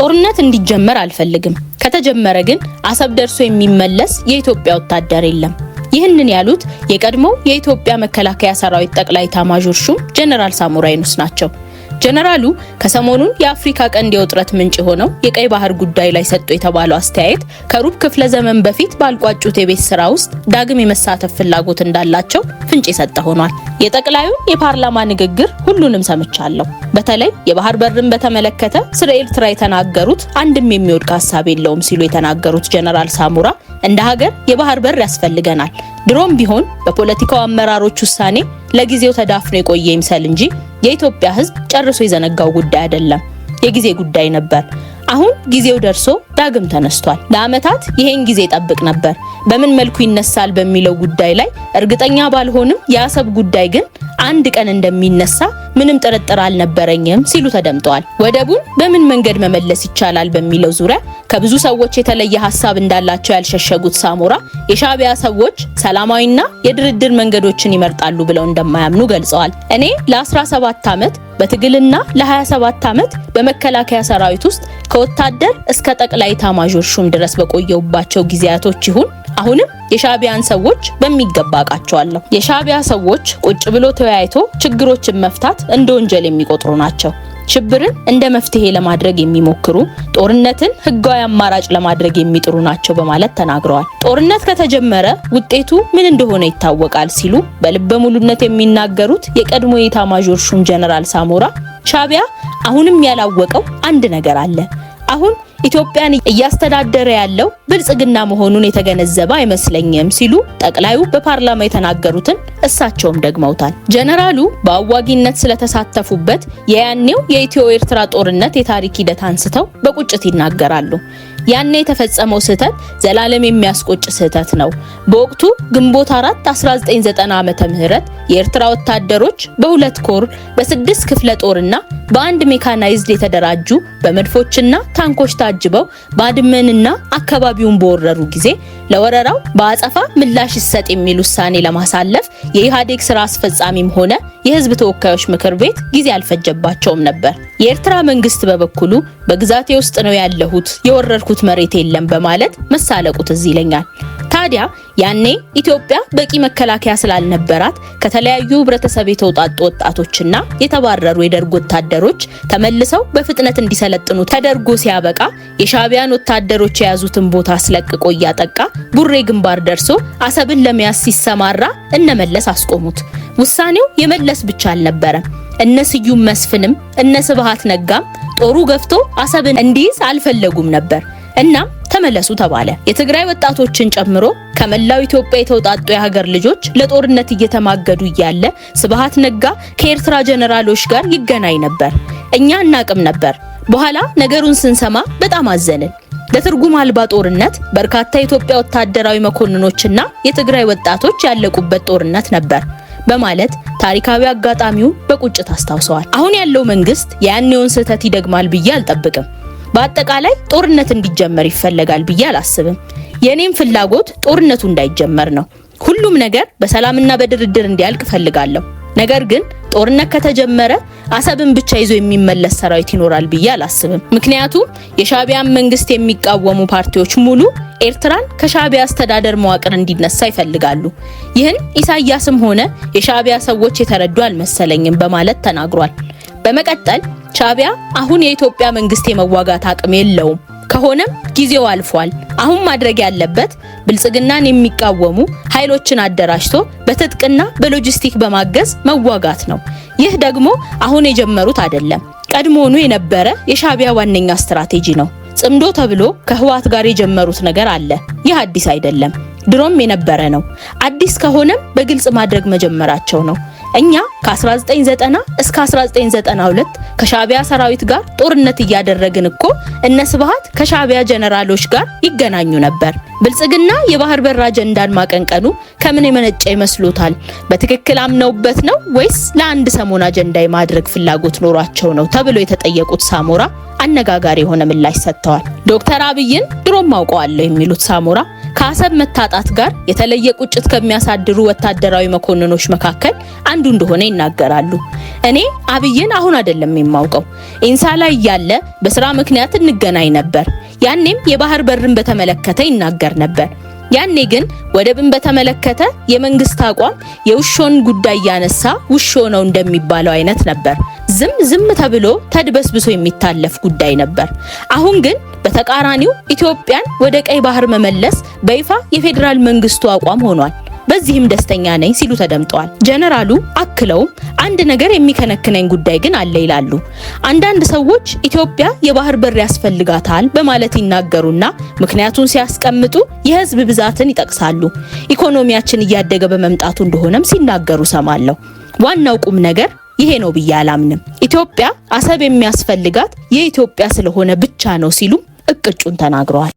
ጦርነት እንዲጀመር አልፈልግም። ከተጀመረ ግን አሰብ ደርሶ የሚመለስ የኢትዮጵያ ወታደር የለም። ይህንን ያሉት የቀድሞ የኢትዮጵያ መከላከያ ሰራዊት ጠቅላይ ኤታማዦር ሹም ጀነራል ሳሞራ የኑስ ናቸው። ጀነራሉ ከሰሞኑን የአፍሪካ ቀንድ የውጥረት ምንጭ ሆነው የቀይ ባህር ጉዳይ ላይ ሰጡ የተባለው አስተያየት ከሩብ ክፍለ ዘመን በፊት ባልቋጩት የቤት ስራ ውስጥ ዳግም የመሳተፍ ፍላጎት እንዳላቸው ፍንጭ የሰጠ ሆኗል። የጠቅላዩን የፓርላማ ንግግር ሁሉንም ሰምቻለሁ። በተለይ የባህር በርን በተመለከተ ስለ ኤርትራ የተናገሩት አንድም የሚወድቅ ሐሳብ የለውም ሲሉ የተናገሩት ጀነራል ሳሞራ እንደ ሀገር የባህር በር ያስፈልገናል፣ ድሮም ቢሆን በፖለቲካው አመራሮች ውሳኔ ለጊዜው ተዳፍኖ የቆየ ይምሰል እንጂ የኢትዮጵያ ሕዝብ ጨርሶ የዘነጋው ጉዳይ አይደለም፣ የጊዜ ጉዳይ ነበር። አሁን ጊዜው ደርሶ ዳግም ተነስቷል። ለአመታት ይሄን ጊዜ ጠብቅ ነበር። በምን መልኩ ይነሳል በሚለው ጉዳይ ላይ እርግጠኛ ባልሆንም የአሰብ ጉዳይ ግን አንድ ቀን እንደሚነሳ ምንም ጥርጥር አልነበረኝም ሲሉ ተደምጠዋል። ወደቡን በምን መንገድ መመለስ ይቻላል በሚለው ዙሪያ ከብዙ ሰዎች የተለየ ሐሳብ እንዳላቸው ያልሸሸጉት ሳሞራ የሻዕቢያ ሰዎች ሰላማዊና የድርድር መንገዶችን ይመርጣሉ ብለው እንደማያምኑ ገልጸዋል። እኔ ለ17 ዓመት በትግልና ለ27 ዓመት በመከላከያ ሰራዊት ውስጥ ከወታደር እስከ ጠቅላይ ኤታማዦር ሹም ድረስ በቆየውባቸው ጊዜያቶች ይሁን አሁንም የሻዕቢያን ሰዎች በሚገባ አቃቸዋለሁ። የሻዕቢያ ሰዎች ቁጭ ብሎ ተወያይቶ ችግሮችን መፍታት እንደ ወንጀል የሚቆጥሩ ናቸው። ሽብርን እንደ መፍትሄ ለማድረግ የሚሞክሩ፣ ጦርነትን ህጋዊ አማራጭ ለማድረግ የሚጥሩ ናቸው በማለት ተናግረዋል። ጦርነት ከተጀመረ ውጤቱ ምን እንደሆነ ይታወቃል ሲሉ በልበ ሙሉነት የሚናገሩት የቀድሞ የኤታማዦር ሹም ጀነራል ሳሞራ ሻዕቢያ አሁንም ያላወቀው አንድ ነገር አለ። አሁን ኢትዮጵያን እያስተዳደረ ያለው ብልጽግና መሆኑን የተገነዘበ አይመስለኝም ሲሉ ጠቅላዩ በፓርላማ የተናገሩትን እሳቸውም ደግመውታል። ጀነራሉ በአዋጊነት ስለተሳተፉበት የያኔው የኢትዮ ኤርትራ ጦርነት የታሪክ ሂደት አንስተው በቁጭት ይናገራሉ። ያኔ የተፈጸመው ስህተት ዘላለም የሚያስቆጭ ስህተት ነው። በወቅቱ ግንቦት 4 1990 ዓመተ ምህረት የኤርትራ ወታደሮች በሁለት ኮር በ6 ክፍለ ጦርና በአንድ ሜካናይዝድ የተደራጁ በመድፎችና ታንኮች ታጅበው ባድመንና አካባቢውን በወረሩ ጊዜ ለወረራው በአጸፋ ምላሽ ይሰጥ የሚል ውሳኔ ለማሳለፍ የኢህአዴግ ስራ አስፈጻሚም ሆነ የህዝብ ተወካዮች ምክር ቤት ጊዜ አልፈጀባቸውም ነበር። የኤርትራ መንግስት በበኩሉ በግዛቴ ውስጥ ነው ያለሁት፣ የወረርኩት መሬት የለም በማለት መሳለቁ ትዝ ይለኛል። ታዲያ ያኔ ኢትዮጵያ በቂ መከላከያ ስላልነበራት ከተለያዩ ህብረተሰብ የተውጣጡ ወጣቶችና የተባረሩ የደርግ ወታደሮች ተመልሰው በፍጥነት እንዲሰለጥኑ ተደርጎ ሲያበቃ የሻዕቢያን ወታደሮች የያዙትን ቦታ አስለቅቆ እያጠቃ ቡሬ ግንባር ደርሶ አሰብን ለመያዝ ሲሰማራ እነመለስ አስቆሙት። ውሳኔው የመለስ ብቻ አልነበረም። እነ ስዩም መስፍንም እነ ስብሃት ነጋም ጦሩ ገፍቶ አሰብን እንዲይዝ አልፈለጉም ነበር። እናም ተመለሱ ተባለ። የትግራይ ወጣቶችን ጨምሮ ከመላው ኢትዮጵያ የተውጣጡ የሀገር ልጆች ለጦርነት እየተማገዱ እያለ ስብሃት ነጋ ከኤርትራ ጀነራሎች ጋር ይገናኝ ነበር። እኛ እናቅም ነበር። በኋላ ነገሩን ስንሰማ በጣም አዘንን። ለትርጉም አልባ ጦርነት በርካታ የኢትዮጵያ ወታደራዊ መኮንኖችና የትግራይ ወጣቶች ያለቁበት ጦርነት ነበር በማለት ታሪካዊ አጋጣሚውን በቁጭት አስታውሰዋል። አሁን ያለው መንግስት ያኔውን ስህተት ይደግማል ብዬ አልጠብቅም። በአጠቃላይ ጦርነት እንዲጀመር ይፈልጋል ብዬ አላስብም። የኔም ፍላጎት ጦርነቱ እንዳይጀመር ነው። ሁሉም ነገር በሰላምና በድርድር እንዲያልቅ ፈልጋለሁ። ነገር ግን ጦርነት ከተጀመረ አሰብን ብቻ ይዞ የሚመለስ ሰራዊት ይኖራል ብዬ አላስብም። ምክንያቱም የሻዕቢያን መንግስት የሚቃወሙ ፓርቲዎች ሙሉ ኤርትራን ከሻዕቢያ አስተዳደር መዋቅር እንዲነሳ ይፈልጋሉ። ይህን ኢሳያስም ሆነ የሻዕቢያ ሰዎች የተረዱ አልመሰለኝም በማለት ተናግሯል። በመቀጠል ሻዕቢያ አሁን የኢትዮጵያ መንግስት የመዋጋት አቅም የለውም፣ ከሆነም ጊዜው አልፏል። አሁን ማድረግ ያለበት ብልጽግናን የሚቃወሙ ኃይሎችን አደራጅቶ በትጥቅና በሎጂስቲክ በማገዝ መዋጋት ነው። ይህ ደግሞ አሁን የጀመሩት አይደለም፣ ቀድሞውኑ የነበረ የሻዕቢያ ዋነኛ ስትራቴጂ ነው። ጽምዶ ተብሎ ከህወሓት ጋር የጀመሩት ነገር አለ። ይህ አዲስ አይደለም፣ ድሮም የነበረ ነው። አዲስ ከሆነም በግልጽ ማድረግ መጀመራቸው ነው። እኛ ከ1990 እስከ 1992 ከሻዕቢያ ሰራዊት ጋር ጦርነት እያደረግን እኮ እነ ስብሃት ከሻዕቢያ ጀነራሎች ጋር ይገናኙ ነበር። ብልጽግና የባህር በር አጀንዳን ማቀንቀኑ ከምን የመነጨ ይመስሎታል? በትክክል አምነውበት ነው ወይስ ለአንድ ሰሞን አጀንዳ የማድረግ ፍላጎት ኖሯቸው ነው ተብሎ የተጠየቁት ሳሞራ አነጋጋሪ የሆነ ምላሽ ሰጥተዋል። ዶክተር አብይን ድሮም አውቀዋለሁ የሚሉት ሳሞራ ከአሰብ መታጣት ጋር የተለየ ቁጭት ከሚያሳድሩ ወታደራዊ መኮንኖች መካከል አንዱ እንደሆነ ይናገራሉ። እኔ አብይን አሁን አይደለም የማውቀው። ኢንሳ ላይ ያለ በስራ ምክንያት እንገናኝ ነበር። ያኔም የባህር በርን በተመለከተ ይናገር ነበር። ያኔ ግን ወደብን በተመለከተ የመንግስት አቋም የውሾን ጉዳይ ያነሳ ውሾ ነው እንደሚባለው አይነት ነበር። ዝም ተብሎ ተድበስብሶ የሚታለፍ ጉዳይ ነበር። አሁን ግን በተቃራኒው ኢትዮጵያን ወደ ቀይ ባህር መመለስ በይፋ የፌዴራል መንግስቱ አቋም ሆኗል። በዚህም ደስተኛ ነኝ ሲሉ ተደምጠዋል። ጀነራሉ አክለውም አንድ ነገር የሚከነክነኝ ጉዳይ ግን አለ ይላሉ። አንዳንድ ሰዎች ኢትዮጵያ የባህር በር ያስፈልጋታል በማለት ይናገሩና ምክንያቱን ሲያስቀምጡ የህዝብ ብዛትን ይጠቅሳሉ። ኢኮኖሚያችን እያደገ በመምጣቱ እንደሆነም ሲናገሩ ሰማለሁ። ዋናው ቁም ነገር ይሄ ነው ብዬ አላምንም። ኢትዮጵያ አሰብ የሚያስፈልጋት የኢትዮጵያ ስለሆነ ብቻ ነው ሲሉ እቅጩን ተናግረዋል።